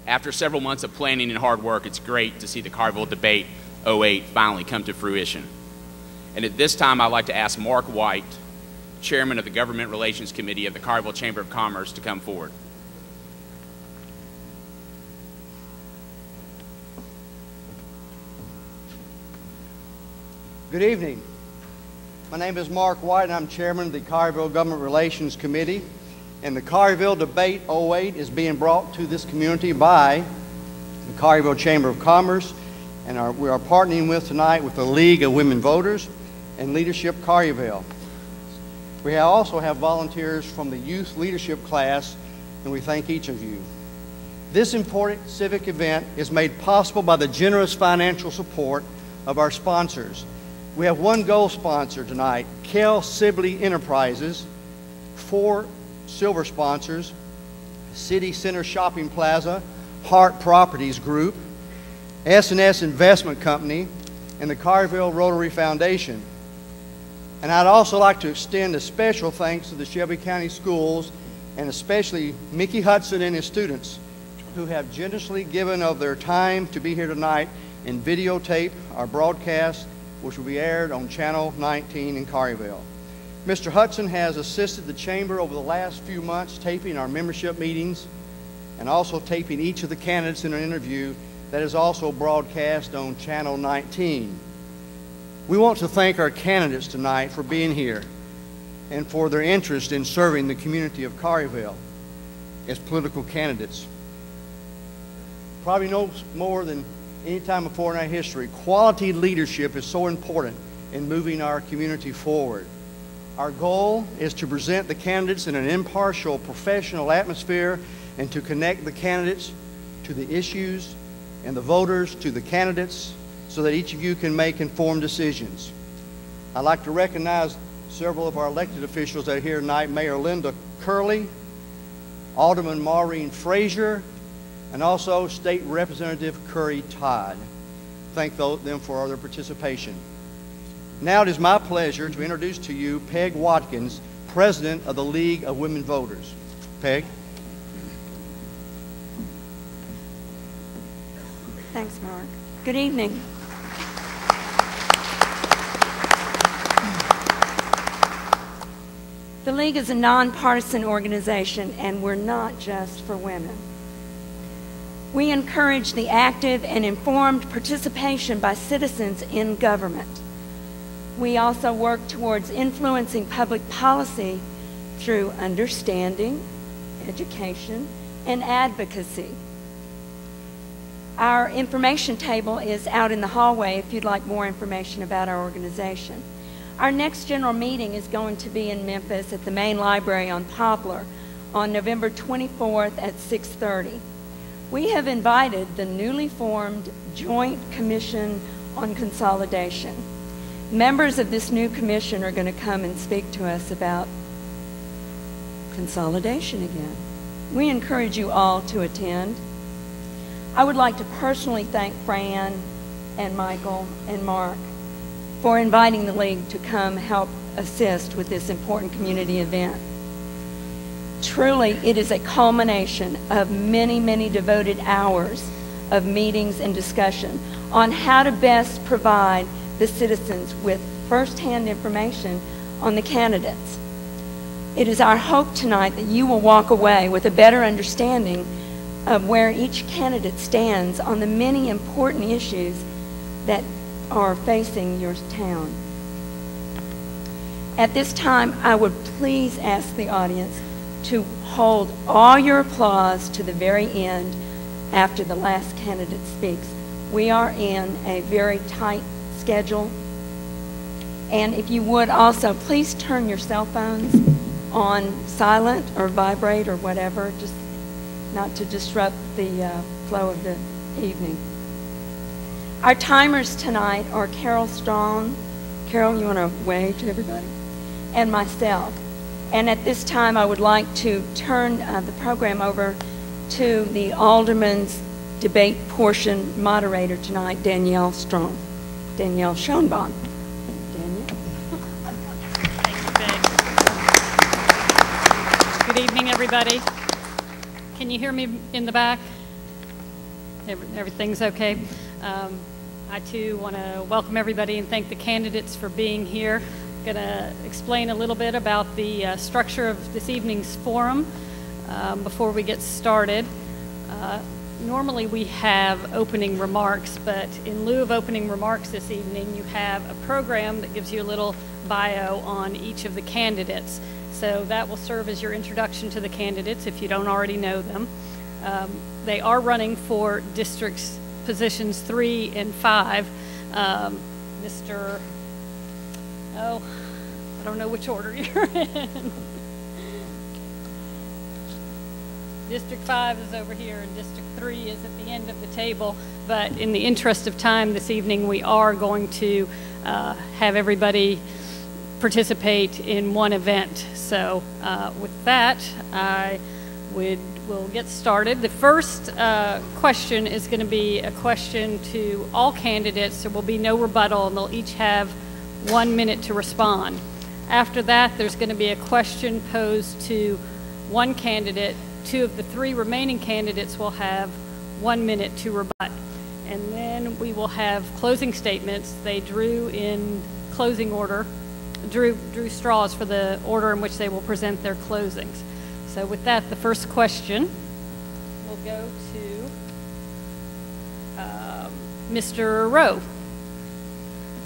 After several months of planning and hard work, it's great to see the Collierville Debate 08 finally come to fruition. And at this time, I'd like to ask Mark White, Chairman of the Government Relations Committee of the Collierville Chamber of Commerce, to come forward. Good evening. My name is Mark White, and I'm Chairman of the Collierville Government Relations Committee. And the Collierville Debate 08 is being brought to this community by the Collierville Chamber of Commerce, and we are partnering with tonight with the League of Women Voters and Leadership Collierville. We also have volunteers from the youth leadership class, and we thank each of you. This important civic event is made possible by the generous financial support of our sponsors. We have one gold sponsor tonight, Kell Sibley Enterprises, 4 silver sponsors, City Center Shopping Plaza, Hart Properties Group, S&S Investment Company, and the Collierville Rotary Foundation. And I'd also like to extend a special thanks to the Shelby County Schools, and especially Mickey Hudson and his students, who have generously given of their time to be here tonight and videotape our broadcast, which will be aired on Channel 19 in Collierville. Mr. Hudson has assisted the Chamber over the last few months taping our membership meetings and also taping each of the candidates in an interview that is also broadcast on Channel 19. We want to thank our candidates tonight for being here and for their interest in serving the community of Collierville as political candidates. Probably no more than any time before in our history, quality leadership is so important in moving our community forward. Our goal is to present the candidates in an impartial, professional atmosphere and to connect the candidates to the issues and the voters to the candidates so that each of you can make informed decisions. I'd like to recognize several of our elected officials that are here tonight, Mayor Linda Curley, Alderman Maureen Frazier, and also State Representative Curry Todd. Thank them for their participation. Now it is my pleasure to introduce to you Peg Watkins, President of the League of Women Voters. Peg. Thanks, Mark. Good evening. The League is a nonpartisan organization, and we're not just for women. We encourage the active and informed participation by citizens in government. We also work towards influencing public policy through understanding, education, and advocacy. Our information table is out in the hallway if you'd like more information about our organization. Our next general meeting is going to be in Memphis at the main library on Poplar on November 24th at 6:30. We have invited the newly formed Joint Commission on Consolidation. Members of this new commission are going to come and speak to us about consolidation again. We encourage you all to attend. I would like to personally thank Fran and Michael and Mark for inviting the League to come help assist with this important community event. Truly, it is a culmination of many, many devoted hours of meetings and discussion on how to best provide the citizens with first-hand information on the candidates. It is our hope tonight that you will walk away with a better understanding of where each candidate stands on the many important issues that are facing your town. At this time, I would please ask the audience to hold all your applause to the very end after the last candidate speaks. We are in a very tight schedule. And if you would also, please turn your cell phones on silent or vibrate or whatever, just not to disrupt the flow of the evening. Our timers tonight are Carol Strong. Carol, you want to wave to everybody? And myself. And at this time, I would like to turn the program over to the Alderman's debate portion moderator tonight, Danielle Strong. Danielle Schoenbaum. Danielle. Thank you, Peg. Good evening, everybody. Can you hear me in the back? Everything's okay. I too want to welcome everybody and thank the candidates for being here. I'm going to explain a little bit about the structure of this evening's forum before we get started. Normally we have opening remarks, but in lieu of opening remarks this evening, you have a program that gives you a little bio on each of the candidates. So that will serve as your introduction to the candidates if you don't already know them. They are running for districts positions 3 and 5. I don't know which order you're in. District 5 is over here, and District 3 is at the end of the table. But in the interest of time this evening, we are going to have everybody participate in one event. So with that, we'll get started. The first question is going to be a question to all candidates. There will be no rebuttal, and they'll each have 1 minute to respond. After that, there's going to be a question posed to one candidate. 2 of the 3 remaining candidates will have 1 minute to rebut. And then we will have closing statements. They drew in closing order, drew straws for the order in which they will present their closings. So with that, the first question will go to Mr. Rowe.